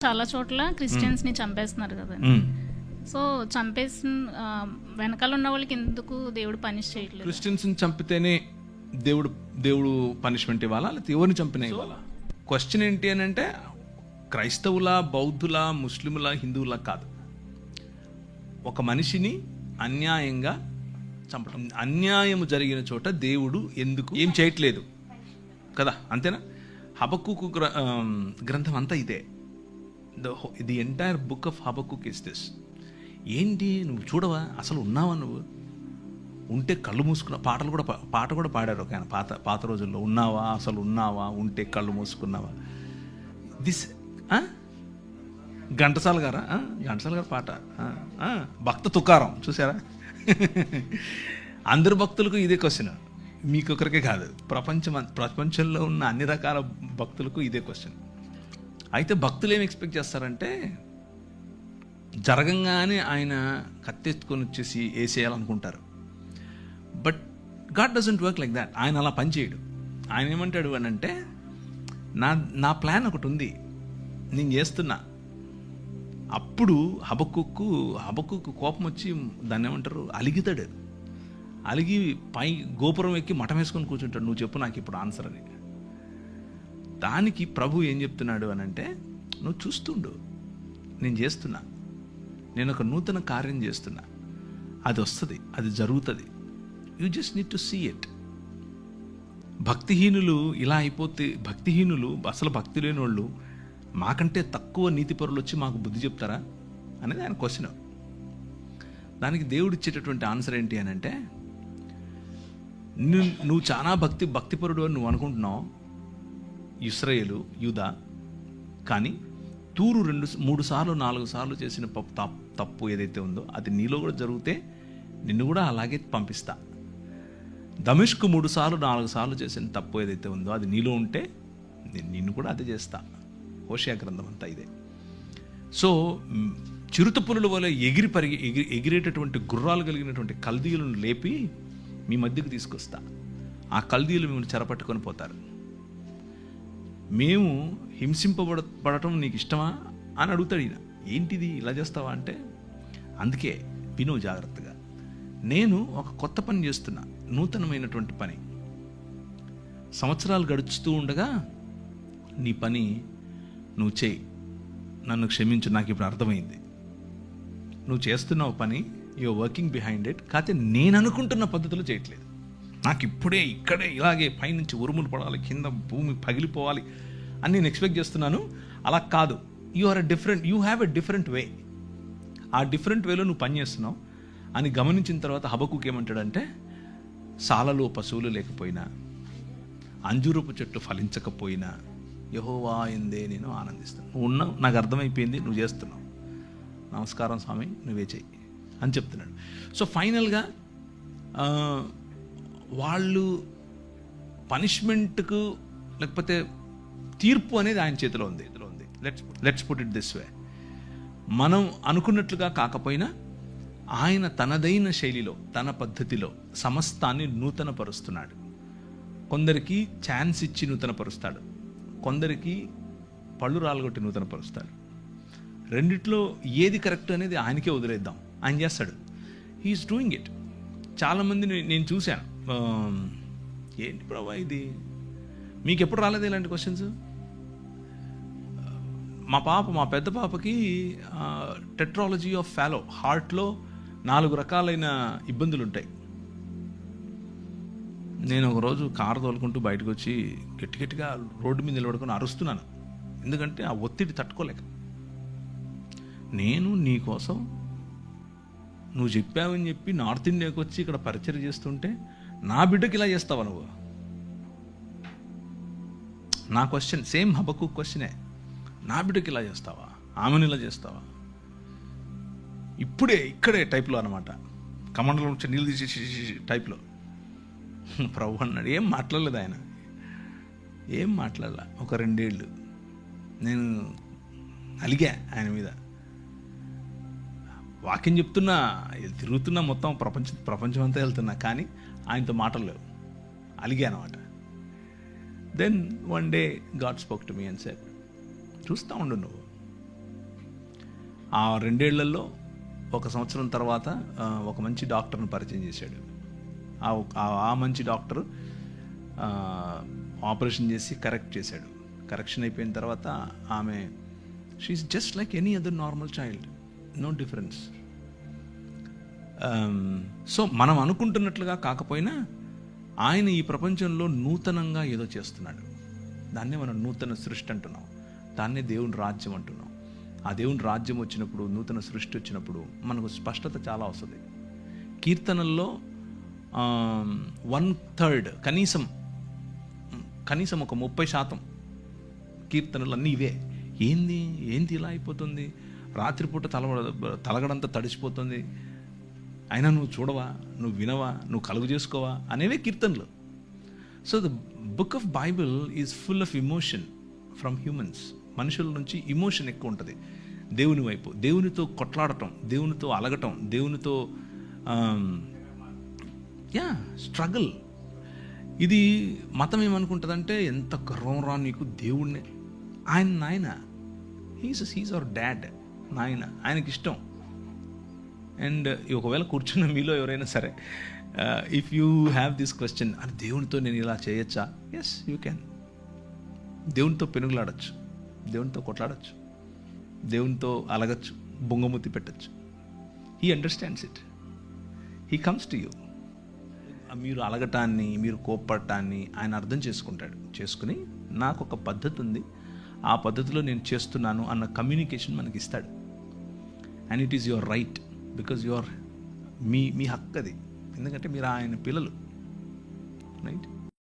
చాలా చోట్ల క్రిస్టియన్స్ని చంపేస్తున్నారు కదండి. సో చంపేసిన వెనకాల ఉన్న వాళ్ళకి ఎందుకు దేవుడు పనిష్ చేయట్లేదు? క్రిస్టియన్స్ని చంపితేనే దేవుడు పనిష్మెంట్ ఇవ్వాలా, లేకపోతే ఎవరిని చంపినా ఇవ్వాలా? క్వశ్చన్ ఏంటి అని అంటే క్రైస్తవుల, బౌద్ధుల, ముస్లిముల, హిందువుల కాదు. ఒక మనిషిని అన్యాయంగా చంపడం, అన్యాయం జరిగిన చోట దేవుడు ఎందుకు ఏం చేయట్లేదు కదా, అంతేనా? హబక్కుకు గ్రంథం అంతా ఇదే. The entire book of Habakkuk is this. ఏంటి నువ్వు చూడవా, అసలు ఉన్నావా? నువ్వు ఉంటే కళ్ళు మూసుకున్నా. పాట కూడా పాడారు ఒక ఆయన పాత రోజుల్లో. ఉన్నావా, అసలు ఉన్నావా, ఉంటే కళ్ళు మూసుకున్నావా. దిస్ ఘంటసాల గారు పాట. భక్త తుకారం చూసారా? అందరు భక్తులకు ఇదే క్వశ్చన్, మీకొకరికే కాదు, ప్రపంచంలో ఉన్న అన్ని రకాల భక్తులకు ఇదే క్వశ్చన్. అయితే భక్తులు ఏం ఎక్స్పెక్ట్ చేస్తారంటే జరగంగానే ఆయన కత్తెత్తుకొని వచ్చేసి వేసేయాలనుకుంటారు. But God doesn't work like that. ఆయన అలా పనిచేయడు. ఆయన ఏమంటాడు అని అంటే, నా ప్లాన్ ఒకటి ఉంది, నేను చేస్తున్నా. అప్పుడు హబక్కుకు కోపం వచ్చి దాన్ని ఏమంటారు, అలిగితాడు. అలిగి పై గోపురం ఎక్కి మఠం వేసుకొని కూర్చుంటాడు. నువ్వు చెప్పు నాకు ఇప్పుడు ఆన్సర్ అని. దానికి ప్రభు ఏం చెప్తున్నాడు అని అంటే, నువ్వు చూస్తుండు, నేను చేస్తున్నా, నేను ఒక నూతన కార్యం చేస్తున్నా, అది వస్తుంది, అది జరుగుతుంది. You just need to see it. భక్తిహీనులు ఇలా అయిపోతే, భక్తిహీనులు అసలు భక్తి లేని వాళ్ళు మాకంటే తక్కువ నీతిపరులు వచ్చి మాకు బుద్ధి చెప్తారా అనేది ఆయన క్వశ్చన్. దానికి దేవుడు ఇచ్చేటటువంటి ఆన్సర్ ఏంటి అని అంటే, నువ్వు చాలా భక్తిపరుడు అని నువ్వు అనుకుంటున్నావు, ఇశ్రాయేలు, యూదా. కానీ తూరు 2-3 సార్లు 4 సార్లు చేసిన తప్పు ఏదైతే ఉందో అది నీలో కూడా జరిగితే నిన్ను కూడా అలాగే పంపిస్తా. దమిష్కు 3 సార్లు 4 సార్లు చేసిన తప్పు ఏదైతే ఉందో అది నీలో ఉంటే నిన్ను కూడా అదే చేస్తా. హోషేయ గ్రంథం అంతా ఇదే. సో చిరుత పులుల వల్ల ఎగిరేటటువంటి గుర్రాలు కలిగినటువంటి కల్దీయులను లేపి మీ మధ్యకు తీసుకొస్తా. ఆ కల్దీయులు మిమ్మల్ని చెరపట్టుకొని పోతారు. మేము హింసింపబడటం నీకు ఇష్టమా అని అడుగుతాడు ఈయన. ఏంటిది ఇలా చేస్తావా అంటే, అందుకే విను జాగ్రత్తగా, నేను ఒక కొత్త పని చేస్తున్నా, నూతనమైనటువంటి పని. సంవత్సరాలు గడుచుతూ ఉండగా నీ పని నువ్వు చేయి, నన్ను క్షమించు, నాకు ఇప్పుడు అర్థమైంది. నువ్వు చేస్తున్నావు పని, యూఆర్ వర్కింగ్ బిహైండ్ ఇట్. కాకపోతే నేను అనుకుంటున్న పద్ధతిలో చేయట్లేదు. నాకు ఇప్పుడే ఇక్కడే ఇలాగే పైనుంచి ఉరుములు పడాలి, కింద భూమి పగిలిపోవాలి అని నేను ఎక్స్పెక్ట్ చేస్తున్నాను. అలా కాదు. You have a different way. ఆ డిఫరెంట్ వేలో నువ్వు పని చేస్తున్నావు అని గమనించిన తర్వాత హబక్కుకు ఏమంటాడంటే, సాలలో పశువులు లేకపోయినా, అంజూరపు చెట్టు ఫలించకపోయినా యెహోవా యందే నేను ఆనందిస్తాను. నువ్వు ఉన్నావు, నాకు అర్థమైపోయింది, నువ్వు చేస్తున్నావు, నమస్కారం స్వామి, నువ్వే చెయ్యి అని చెప్తున్నాడు. సో ఫైనల్గా వాళ్ళు పనిష్మెంట్కు లేకపోతే తీర్పు అనేది ఆయన చేతిలో ఉంది. Let's put it this way. మనం అనుకున్నట్లుగా కాకపోయినా ఆయన తనదైన శైలిలో, తన పద్ధతిలో సమస్తాన్ని నూతనపరుస్తున్నాడు. కొందరికి ఛాన్స్ ఇచ్చి నూతనపరుస్తాడు, కొందరికి పళ్ళు రాలగొట్టి నూతనపరుస్తాడు. రెండిట్లో ఏది కరెక్ట్ అనేది ఆయనకే వదిలేద్దాం, ఆయన చేస్తాడు. He's doing it. చాలామంది నేను చూశాను, ఏంటి ప్రభా ఇది, మీకు ఎప్పుడు రాలేదు ఇలాంటి క్వశ్చన్స్? మా పెద్ద పాపకి టెట్రాలజీ ఆఫ్ ఫాలో, హార్ట్లో 4 రకాలైన ఇబ్బందులు ఉంటాయి. నేను ఒకరోజు కారు తోలుకుంటూ బయటకు వచ్చి గట్టిగా రోడ్డు మీద నిలబడుకొని అరుస్తున్నాను, ఎందుకంటే ఆ ఒత్తిడి తట్టుకోలేక. నేను నీ కోసం నువ్వు చెప్పావని చెప్పి నార్త్ ఇండియాకి వచ్చి ఇక్కడ పరిచయం చేస్తుంటే నా బిడ్డకి ఇలా చేస్తావా నువ్వు? నా క్వశ్చన్ సేమ్ హబక్కుక్ క్వశ్చనే. నా బిడ్డకి ఇలా చేస్తావా, ఆమెను ఇలా చేస్తావా? ఇక్కడే టైప్లో అనమాట, కమండలో నుంచి నీళ్ళు తీసేసి టైప్లో. ప్రభు అన్నాడు, ఏం మాట్లాడలేదు ఆయన, ఏం మాట్లాడలా. ఒక 2 ఏళ్ళు నేను అలిగా ఆయన మీద. వాక్యం చెప్తున్నా, తిరుగుతున్నా, మొత్తం ప్రపంచం అంతా వెళ్తున్నా, కానీ ఆయనతో మాటలు లేవు, అలిగా అనమాట. Then one day God spoke to me and said, చూస్తూ ఉండు నువ్వు, ఆ 2 ఏళ్లలో 1 సంవత్సరం తర్వాత ఒక మంచి డాక్టర్ని పరిచయం చేశాడు. ఆ మంచి డాక్టర్ ఆపరేషన్ చేసి కరెక్ట్ చేశాడు. కరెక్షన్ అయిపోయిన తర్వాత ఆమె she's just like any other normal child, no difference. So మనం అనుకుంటున్నట్లుగా కాకపోయినా ఆయన ఈ ప్రపంచంలో నూతనంగా ఏదో చేస్తున్నాడు. దాన్నే మనం నూతన సృష్టి అంటున్నాం, దాన్నే దేవుని రాజ్యం అంటున్నాం. ఆ దేవుని రాజ్యం వచ్చినప్పుడు, నూతన సృష్టి వచ్చినప్పుడు మనకు స్పష్టత చాలా వస్తుంది. కీర్తనల్లో 1/3 కనీసం ఒక 30% కీర్తనలు అన్నీ ఇవే. ఏంది ఇలా అయిపోతుంది, రాత్రిపూట తలగడంతా తడిసిపోతుంది, అయినా నువ్వు చూడవా, నువ్వు వినవా, నువ్వు కలుగు చేసుకోవా అనేవే కీర్తనలు. So the book of Bible is full of emotion from humans. మనుషుల నుంచి ఇమోషన్ ఎక్కువ ఉంటుంది దేవుని వైపు. దేవునితో కొట్లాడటం, దేవునితో అలగటం, దేవునితో స్ట్రగుల్. ఇది మతం ఏమనుకుంటుందంటే, ఎంత గర్వం రా నీకు, దేవుణ్ణి, నాయన హీస్ అవర్ డాడ్, నాయన, ఆయనకి ఇష్టం. అండ్ ఒకవేళ కూర్చున్న మీలో ఎవరైనా సరే, if you have this question, అని దేవునితో నేను ఇలా చేయొచ్చా? Yes, you can. దేవునితో పెనుగులాడచ్చు, దేవునితో కొట్లాడచ్చు, దేవునితో అలగచ్చు, బొంగమూతి పెట్టచ్చు. He understands it, he comes to you. మీరు అలగటాన్ని, మీరు కోప్పడటాన్ని ఆయన అర్థం చేసుకుని నాకు ఒక పద్ధతి ఉంది, ఆ పద్ధతిలో నేను చేస్తున్నాను అన్న కమ్యూనికేషన్ మనకి ఇస్తాడు. And it is your right, because your మీ హక్కు అది, ఎందుకంటే మీరు ఆయన పిల్లలు, రైట్?